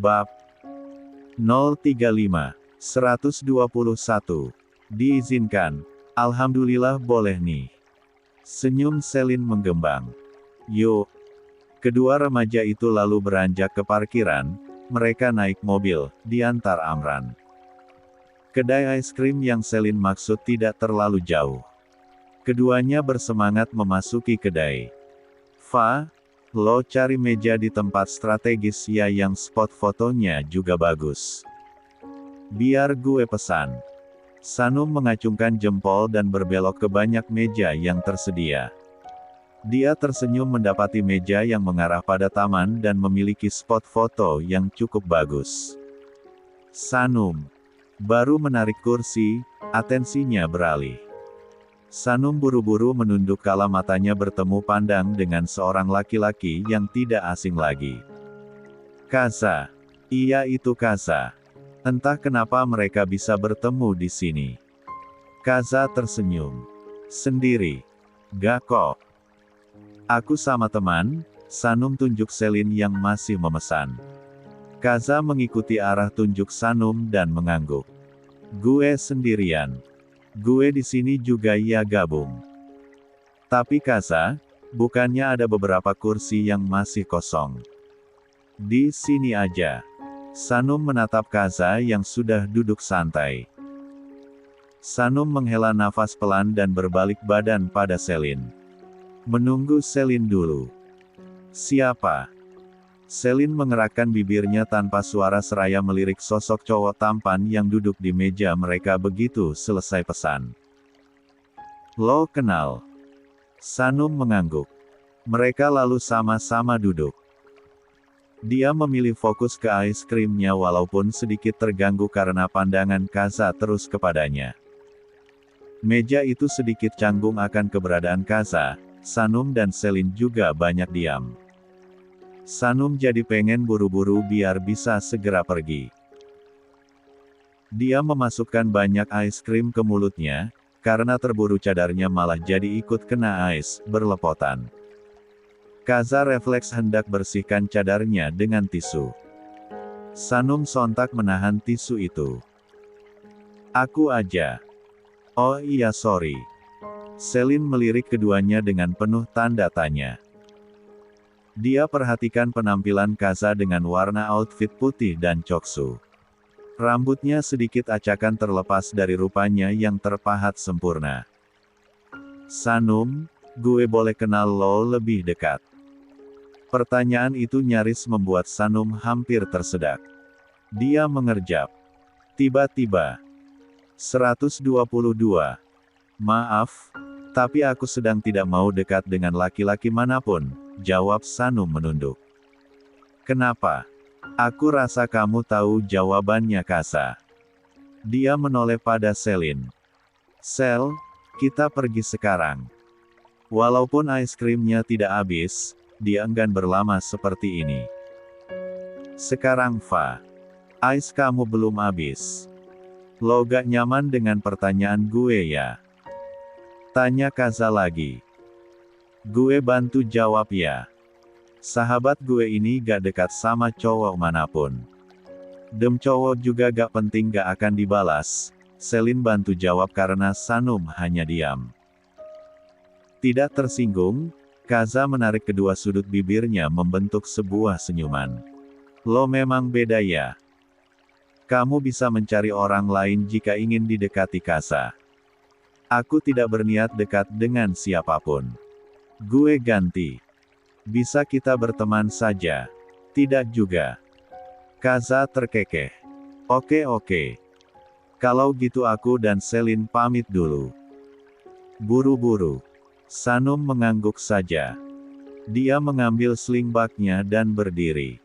Bab 035, 121. Diizinkan. Alhamdulillah boleh nih. Senyum Selin menggembang. Yuk. Kedua remaja itu lalu beranjak ke parkiran, mereka naik mobil, diantar Amran. Kedai es krim yang Selin maksud tidak terlalu jauh. Keduanya bersemangat memasuki kedai. Fa, lo cari meja di tempat strategis ya yang spot fotonya juga bagus. Biar gue pesan. Sanum mengacungkan jempol dan berbelok ke banyak meja yang tersedia. Dia tersenyum mendapati meja yang mengarah pada taman dan memiliki spot foto yang cukup bagus. Sanum baru menarik kursi, atensinya beralih. Sanum buru-buru menunduk kala matanya bertemu pandang dengan seorang laki-laki yang tidak asing lagi. Kaza. Iya itu Kaza. Entah kenapa mereka bisa bertemu di sini. Kaza tersenyum. Sendiri. Gak kok. Aku sama teman, Sanum tunjuk Selin yang masih memesan. Kaza mengikuti arah tunjuk Sanum dan mengangguk. Gue sendirian. Gue di sini juga ya gabung. Tapi Kaza, bukannya ada beberapa kursi yang masih kosong. Di sini aja. Sanum menatap Kaza yang sudah duduk santai. Sanum menghela nafas pelan dan berbalik badan pada Selin. Menunggu Selin dulu. Siapa? Selin mengerakkan bibirnya tanpa suara seraya melirik sosok cowok tampan yang duduk di meja mereka begitu selesai pesan. Lo kenal? Sanum mengangguk. Mereka lalu sama-sama duduk. Dia memilih fokus ke es krimnya walaupun sedikit terganggu karena pandangan Kaza terus kepadanya. Meja itu sedikit canggung akan keberadaan Kaza, Sanum dan Selin juga banyak diam. Sanum jadi pengen buru-buru biar bisa segera pergi. Dia memasukkan banyak es krim ke mulutnya, karena terburu cadarnya malah jadi ikut kena es, berlepotan. Kaza refleks hendak bersihkan cadarnya dengan tisu. Sanum sontak menahan tisu itu. Aku aja. Oh iya sorry. Selin melirik keduanya dengan penuh tanda tanya. Dia perhatikan penampilan Kaza dengan warna outfit putih dan coksu. Rambutnya sedikit acakan terlepas dari rupanya yang terpahat sempurna. Sanum, gue boleh kenal lo lebih dekat? Pertanyaan itu nyaris membuat Sanum hampir tersedak. Dia mengerjap. Tiba-tiba. 122. Maaf, tapi aku sedang tidak mau dekat dengan laki-laki manapun, jawab Sanum menunduk. Kenapa? Aku rasa kamu tahu jawabannya Kaza. Dia menoleh pada Selin. Sel, kita pergi sekarang. Walaupun es krimnya tidak habis, dia enggan berlama seperti ini. Sekarang Fa. Es kamu belum habis. Lo gak nyaman dengan pertanyaan gue ya? Tanya Kaza lagi. Gue bantu jawab ya. Sahabat gue ini gak dekat sama cowok manapun. Dem cowok juga gak penting gak akan dibalas. Selin bantu jawab karena Sanum hanya diam. Tidak tersinggung, Kaza menarik kedua sudut bibirnya membentuk sebuah senyuman. Lo memang beda ya. Kamu bisa mencari orang lain jika ingin didekati Kaza. Aku tidak berniat dekat dengan siapapun. Gue ganti. Bisa kita berteman saja. Tidak juga. Kaza terkekeh. Oke. Kalau gitu aku dan Selin pamit dulu. Buru-buru. Sanum mengangguk saja. Dia mengambil slingbagnya dan berdiri.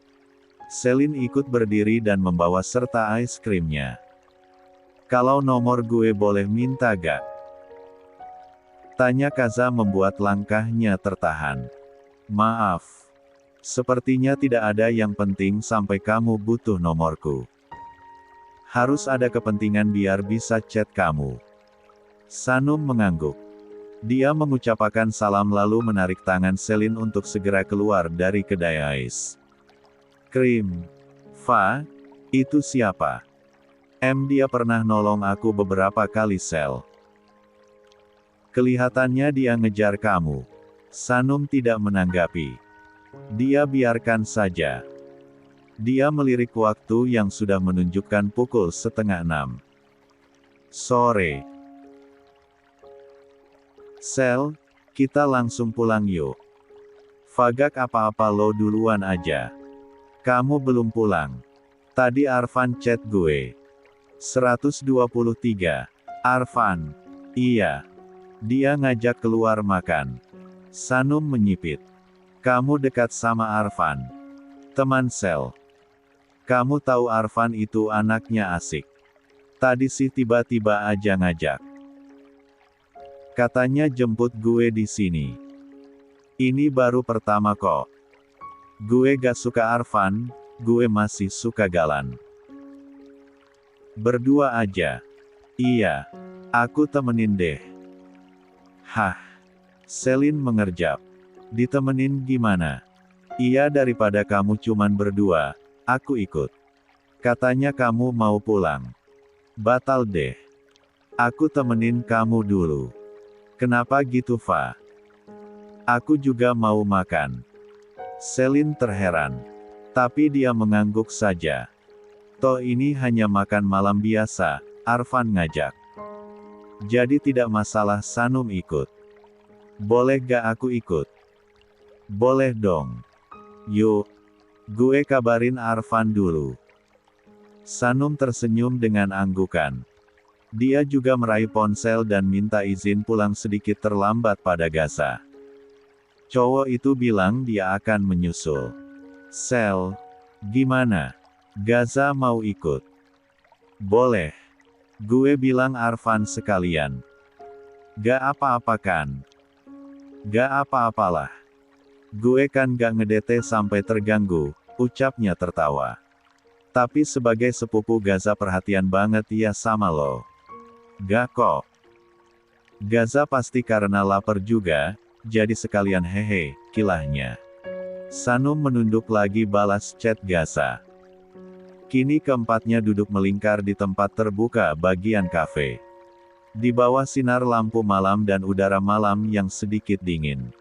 Selin ikut berdiri dan membawa serta es krimnya. Kalau nomor gue boleh minta gak? Tanya Kaza membuat langkahnya tertahan. Maaf. Sepertinya tidak ada yang penting sampai kamu butuh nomorku. Harus ada kepentingan biar bisa chat kamu. Sanum mengangguk. Dia mengucapkan salam lalu menarik tangan Selin untuk segera keluar dari kedai es krim. Fa, itu siapa? Dia pernah nolong aku beberapa kali Sel. Kelihatannya dia ngejar kamu. Sanum tidak menanggapi. Dia biarkan saja. Dia melirik waktu yang sudah menunjukkan pukul 5:30 sore. Sel, kita langsung pulang yuk. Fagak apa-apa lo duluan aja. Kamu belum pulang. Tadi Arfan chat gue. 123. Arfan. Iya. Dia ngajak keluar makan. Sanum menyipit. Kamu dekat sama Arfan. Teman Sel. Kamu tahu Arfan itu anaknya asik. Tadi sih tiba-tiba aja ngajak. Katanya jemput gue di sini. Ini baru pertama kok. Gue gak suka Arfan, gue masih suka Galan. Berdua aja. Iya. Aku temenin deh. Hah. Selin mengerjap. Ditemenin gimana? Iya, daripada kamu cuman berdua, aku ikut. Katanya kamu mau pulang. Batal deh. Aku temenin kamu dulu. Kenapa gitu, Fa? Aku juga mau makan. Selin terheran. Tapi dia mengangguk saja. Toh ini hanya makan malam biasa, Arfan ngajak. Jadi tidak masalah Sanum ikut. Boleh gak aku ikut? Boleh dong. Yuk. Gue kabarin Arfan dulu. Sanum tersenyum dengan anggukan. Dia juga meraih ponsel dan minta izin pulang sedikit terlambat pada Gaza. Cowok itu bilang dia akan menyusul. Sel, gimana? Gaza mau ikut? Boleh. Gue bilang Arfan sekalian. Gak apa-apa kan? Gak apa-apalah. Gue kan gak ngedete sampai terganggu, ucapnya tertawa. Tapi sebagai sepupu Gaza perhatian banget ya sama lo. Gak kok. Gaza pasti karena lapar juga, jadi sekalian hehe, kilahnya. Sanum menunduk lagi balas chat Gaza. Kini keempatnya duduk melingkar di tempat terbuka bagian kafe. Di bawah sinar lampu malam dan udara malam yang sedikit dingin.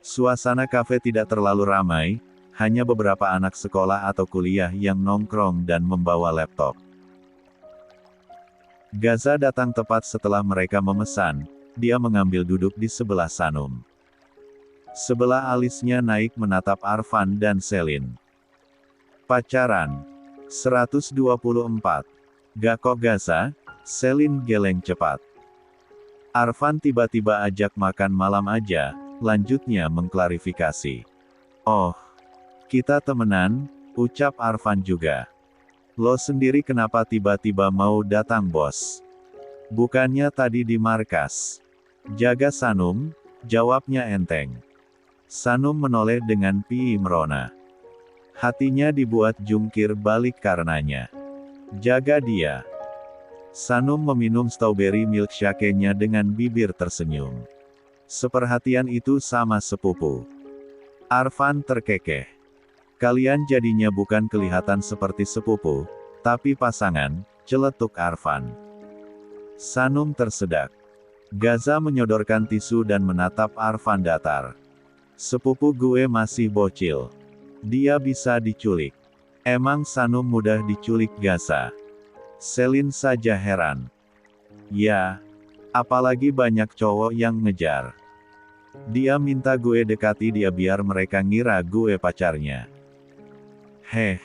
Suasana kafe tidak terlalu ramai, hanya beberapa anak sekolah atau kuliah yang nongkrong dan membawa laptop. Gaza datang tepat setelah mereka memesan. Dia mengambil duduk di sebelah Sanum. Sebelah alisnya naik menatap Arfan dan Selin. Pacaran. 124. Gak kok Gaza, Selin geleng cepat. Arfan tiba-tiba ajak makan malam aja, lanjutnya mengklarifikasi. Oh, kita temenan, ucap Arfan juga. Lo sendiri kenapa tiba-tiba mau datang bos? Bukannya tadi di markas? Jaga Sanum, jawabnya enteng. Sanum menoleh dengan pipi merona. Hatinya dibuat jungkir balik karenanya. Jaga dia. Sanum meminum strawberry milkshake-nya dengan bibir tersenyum. Seperhatian itu sama sepupu. Arfan terkekeh. Kalian jadinya bukan kelihatan seperti sepupu, tapi pasangan, celetuk Arfan. Sanum tersedak. Gaza menyodorkan tisu dan menatap Arfan datar. Sepupu gue masih bocil. Dia bisa diculik. Emang Sanum mudah diculik Gaza? Selin saja heran. Ya, apalagi banyak cowok yang ngejar. Dia minta gue dekati dia biar mereka ngira gue pacarnya. Heh.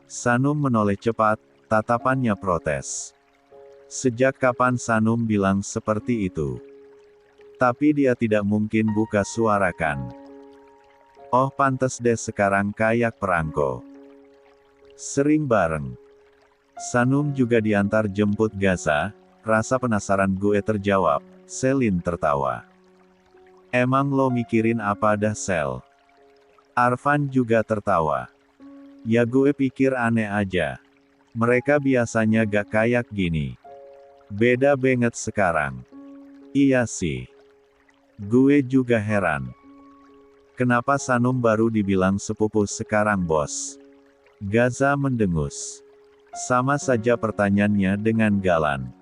Sanum menoleh cepat, tatapannya protes. Sejak kapan Sanum bilang seperti itu? Tapi dia tidak mungkin buka suarakan. Oh pantes deh sekarang kayak perangko. Sering bareng. Sanum juga diantar jemput Gaza, rasa penasaran gue terjawab, Selin tertawa. Emang lo mikirin apa dah Sel? Arfan juga tertawa. Ya gue pikir aneh aja. Mereka biasanya gak kayak gini. Beda banget sekarang. Iya sih. Gue juga heran. Kenapa Sanum baru dibilang sepupu sekarang bos? Gaza mendengus. Sama saja pertanyaannya dengan Galan.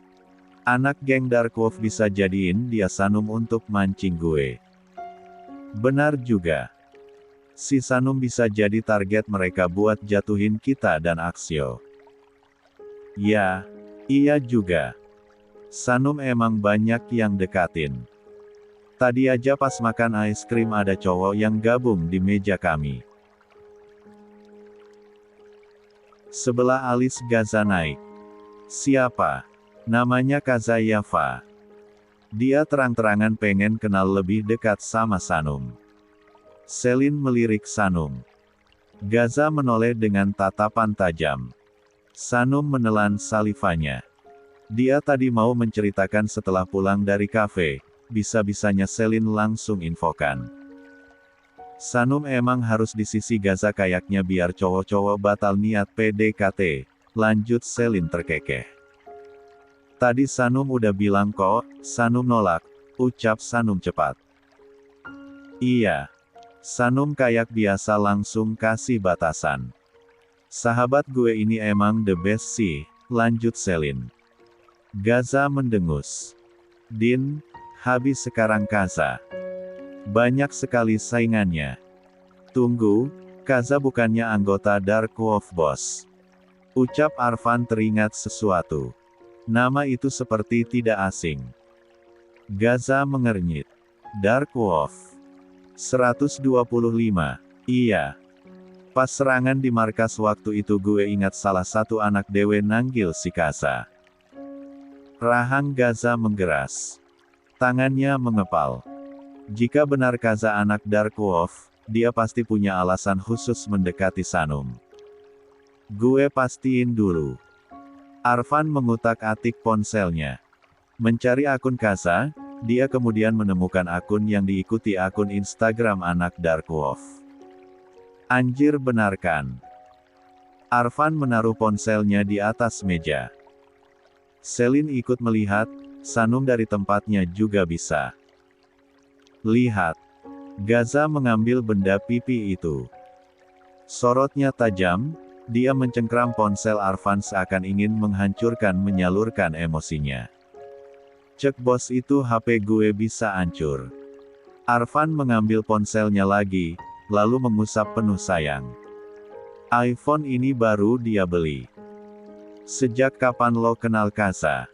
Anak geng Dark Wolf bisa jadiin dia Sanum untuk mancing gue. Benar juga. Si Sanum bisa jadi target mereka buat jatuhin kita dan Axio. Ya, iya juga. Sanum emang banyak yang dekatin. Tadi aja pas makan es krim ada cowok yang gabung di meja kami. Sebelah alis Gaza naik. Siapa? Namanya Kazayava. Dia terang-terangan pengen kenal lebih dekat sama Sanum. Selin melirik Sanum. Gaza menoleh dengan tatapan tajam. Sanum menelan salivanya. Dia tadi mau menceritakan setelah pulang dari kafe, bisa-bisanya Selin langsung infokan. Sanum emang harus di sisi Gaza kayaknya biar cowok-cowok batal niat PDKT, lanjut Selin terkekeh. Tadi Sanum udah bilang kok, Sanum nolak, ucap Sanum cepat. Iya. Sanum kayak biasa langsung kasih batasan. Sahabat gue ini emang the best sih, lanjut Selin. Gaza mendengus. Din, habis sekarang Kaza. Banyak sekali saingannya. Tunggu, Kaza bukannya anggota Dark Wolf Boss. Ucap Arfan teringat sesuatu. Nama itu seperti tidak asing. Gaza mengernyit. Dark Wolf. 125. Iya. Pas serangan di markas waktu itu gue ingat salah satu anak dewe nanggil si Kaza. Rahang Gaza menggeras. Tangannya mengepal. Jika benar Kaza anak Dark Wolf, dia pasti punya alasan khusus mendekati Sanum. Gue pastiin dulu. Arfan mengutak-atik ponselnya. Mencari akun Kaza, dia kemudian menemukan akun yang diikuti akun Instagram anak Dark Wolf. Anjir benarkan. Arfan menaruh ponselnya di atas meja. Selin ikut melihat, Sanum dari tempatnya juga bisa. Lihat. Gaza mengambil benda pipi itu. Sorotnya tajam, dia mencengkram ponsel Arfan seakan ingin menghancurkan menyalurkan emosinya. Cek bos itu HP gue bisa hancur. Arfan mengambil ponselnya lagi, lalu mengusap penuh sayang. iPhone ini baru dia beli. Sejak kapan lo kenal Kaza?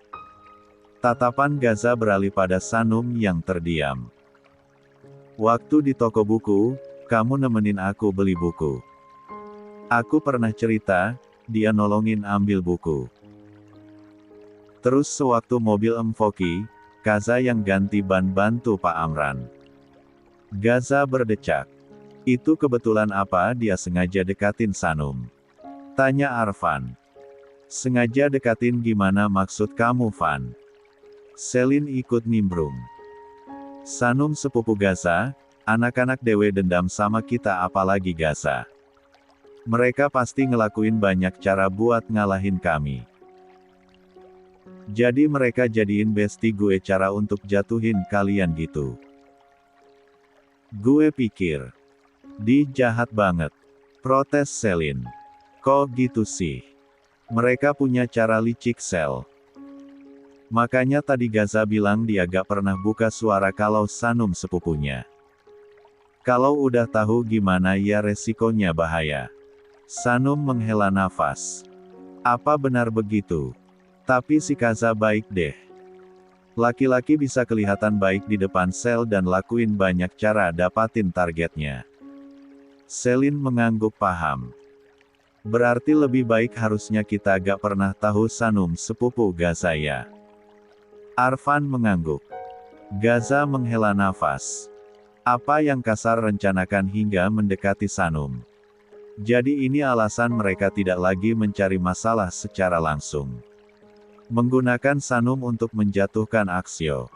Tatapan Gaza beralih pada Sanum yang terdiam. Waktu di toko buku, kamu nemenin aku beli buku. Aku pernah cerita, dia nolongin ambil buku. Terus sewaktu mobil emfoki, Kaza yang ganti ban bantu Pak Amran. Gaza berdecak. Itu kebetulan apa dia sengaja dekatin Sanum? Tanya Arfan. Sengaja dekatin gimana maksud kamu Van? Selin ikut nimbrung. Sanum sepupu Gaza, anak-anak dewe dendam sama kita apalagi Gaza. Mereka pasti ngelakuin banyak cara buat ngalahin kami. Jadi mereka jadiin bestie gue cara untuk jatuhin kalian gitu. Gue pikir. Di jahat banget. Protes Selin. Kok gitu sih? Mereka punya cara licik Sel. Makanya tadi Gaza bilang dia gak pernah buka suara kalau Sanum sepupunya. Kalau udah tahu gimana ya resikonya bahaya. Sanum menghela nafas. Apa benar begitu? Tapi si Kaza baik deh. Laki-laki bisa kelihatan baik di depan sel dan lakuin banyak cara dapatin targetnya. Selin mengangguk paham. Berarti lebih baik harusnya kita gak pernah tahu Sanum sepupu Gaza ya. Arfan mengangguk. Gaza menghela nafas. Apa yang Kasar rencanakan hingga mendekati Sanum? Jadi ini alasan mereka tidak lagi mencari masalah secara langsung. Menggunakan Sanum untuk menjatuhkan Axio.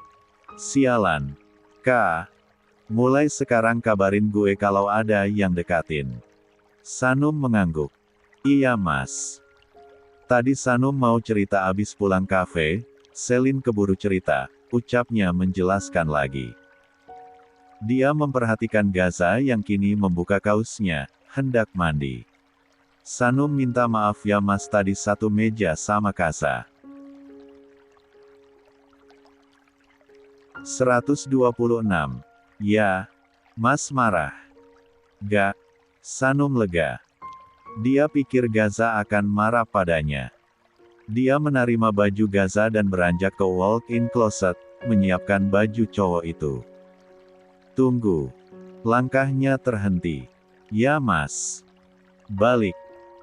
Sialan. Kak. Mulai sekarang kabarin gue kalau ada yang dekatin. Sanum mengangguk. Iya mas. Tadi Sanum mau cerita abis pulang kafe, Selin keburu cerita, ucapnya menjelaskan lagi. Dia memperhatikan Gaza yang kini membuka kausnya, hendak mandi. Sanum minta maaf ya mas, tadi satu meja sama Kaza. 126. Ya, mas marah. Gak. Sanum lega. Dia pikir Gaza akan marah padanya. Dia menerima baju Gaza dan beranjak ke walk-in closet, menyiapkan baju cowok itu. Tunggu. Langkahnya terhenti. Ya mas. Balik.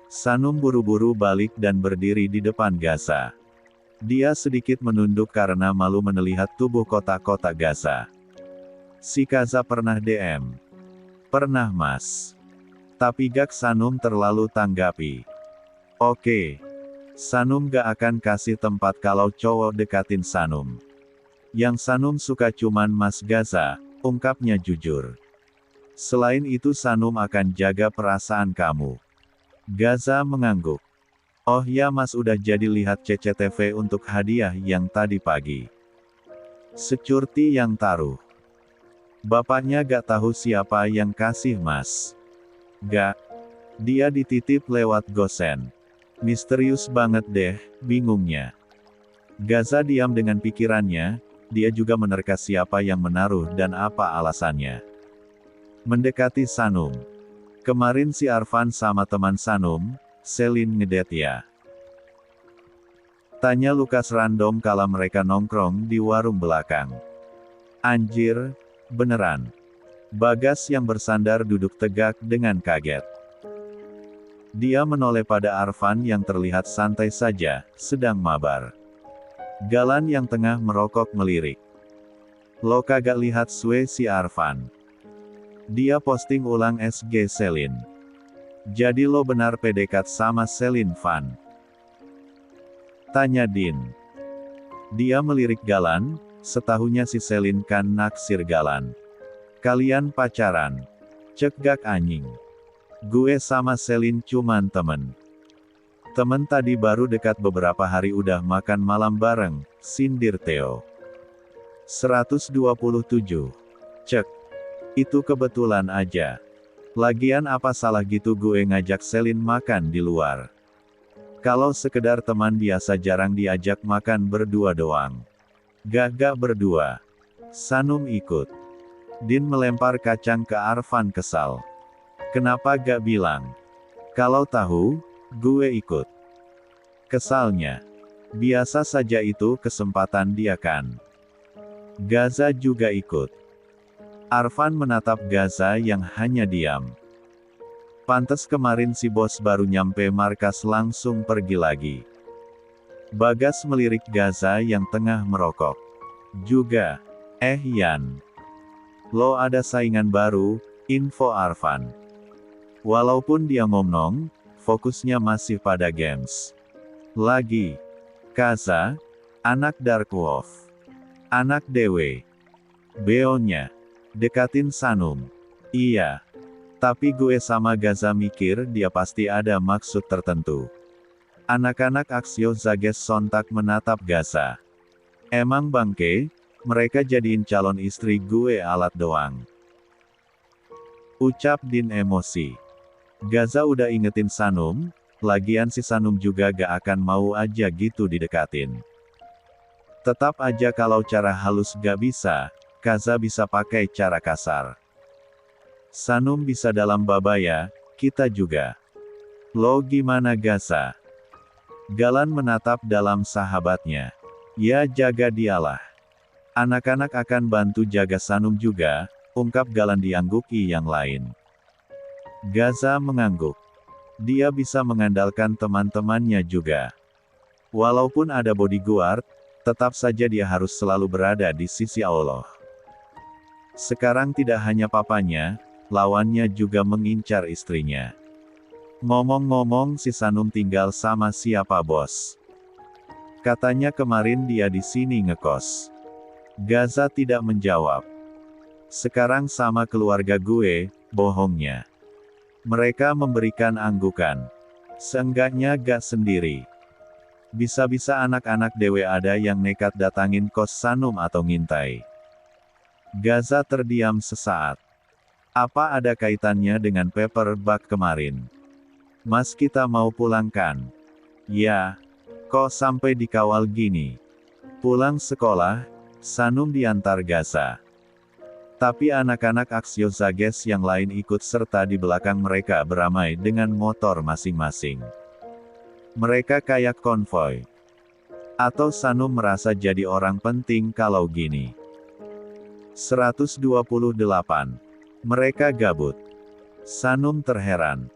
Sanum buru-buru balik dan berdiri di depan Gaza. Dia sedikit menunduk karena malu melihat tubuh kotak-kotak Gaza. Si Gaza pernah DM. Pernah mas. Tapi gak, Sanum terlalu tanggapi. Oke. Sanum gak akan kasih tempat kalau cowok dekatin Sanum. Yang Sanum suka cuman mas Gaza, ungkapnya jujur. Selain itu Sanum akan jaga perasaan kamu. Gaza mengangguk. Oh ya mas, udah jadi lihat CCTV untuk hadiah yang tadi pagi. Security yang taruh. Bapaknya gak tahu siapa yang kasih mas. Gak. Dia dititip lewat gosen. Misterius banget deh, bingungnya. Gaza diam dengan pikirannya, dia juga menerka siapa yang menaruh dan apa alasannya. Mendekati Sanum. Kemarin si Arfan sama teman Sanum, Selin ngedate ya? Tanya Lukas random kala mereka nongkrong di warung belakang. Anjir, beneran. Bagas yang bersandar duduk tegak dengan kaget. Dia menoleh pada Arfan yang terlihat santai saja, sedang mabar. Galan yang tengah merokok melirik. Lo kagak lihat swe si Arfan? Dia posting ulang SG Selin. Jadi lo benar PDKT sama Selin Van? Tanya Din. Dia melirik Galan, setahunya si Selin kan naksir Galan. Kalian pacaran? Cek gak anjing. Gue sama Selin cuman temen. Temen tadi baru dekat beberapa hari udah makan malam bareng, sindir Theo. 127. Cek. Itu kebetulan aja. Lagian apa salah gitu gue ngajak Selin makan di luar. Kalau sekedar teman biasa jarang diajak makan berdua doang. Gak berdua. Sanum ikut. Din melempar kacang ke Arfan kesal. Kenapa gak bilang? Kalau tahu, gue ikut. Kesalnya. Biasa saja, itu kesempatan dia kan. Gaza juga ikut. Arfan menatap Gaza yang hanya diam. Pantes kemarin si bos baru nyampe markas langsung pergi lagi. Bagas melirik Gaza yang tengah merokok. Juga. Yan. Lo ada saingan baru, info Arfan. Walaupun dia ngomong, fokusnya masih pada games. Lagi. Gaza. Anak Dark Wolf. Anak Dewe. Beonya. Dekatin Sanum. Iya. Tapi gue sama Gaza mikir dia pasti ada maksud tertentu. Anak-anak Aksio Zages sontak menatap Gaza. Emang bangke, mereka jadiin calon istri gue alat doang. Ucap Din emosi. Gaza udah ingetin Sanum, lagian si Sanum juga gak akan mau aja gitu didekatin. Tetap aja kalau cara halus gak bisa, Gaza bisa pakai cara kasar. Sanum bisa dalam babaya, kita juga. Lo gimana Gaza? Galan menatap dalam sahabatnya. Ya jaga dialah. Anak-anak akan bantu jaga Sanum juga, ungkap Galan diangguki yang lain. Gaza mengangguk. Dia bisa mengandalkan teman-temannya juga. Walaupun ada bodyguard, tetap saja dia harus selalu berada di sisi Allah. Sekarang tidak hanya papanya, lawannya juga mengincar istrinya. Ngomong-ngomong si Sanum tinggal sama siapa bos? Katanya kemarin dia di sini ngekos. Gaza tidak menjawab. Sekarang sama keluarga gue, bohongnya. Mereka memberikan anggukan. Seenggaknya gak sendiri. Bisa-bisa anak-anak Dewe ada yang nekat datangin kos Sanum atau ngintai. Gaza terdiam sesaat. Apa ada kaitannya dengan paper bag kemarin? Mas kita mau pulang kan? Ya. Kok sampai dikawal gini? Pulang sekolah, Sanum diantar Gaza. Tapi anak-anak Aksio Zages yang lain ikut serta di belakang mereka beramai dengan motor masing-masing. Mereka kayak konvoi. Atau Sanum merasa jadi orang penting kalau gini. 128. Mereka gabut. Sanum terheran.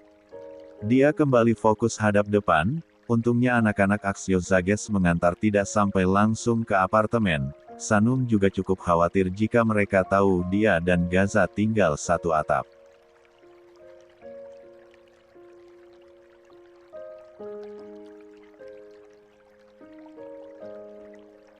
Dia kembali fokus hadap depan. Untungnya anak-anak Aksio Zages mengantar tidak sampai langsung ke apartemen. Sanum juga cukup khawatir jika mereka tahu dia dan Gaza tinggal satu atap.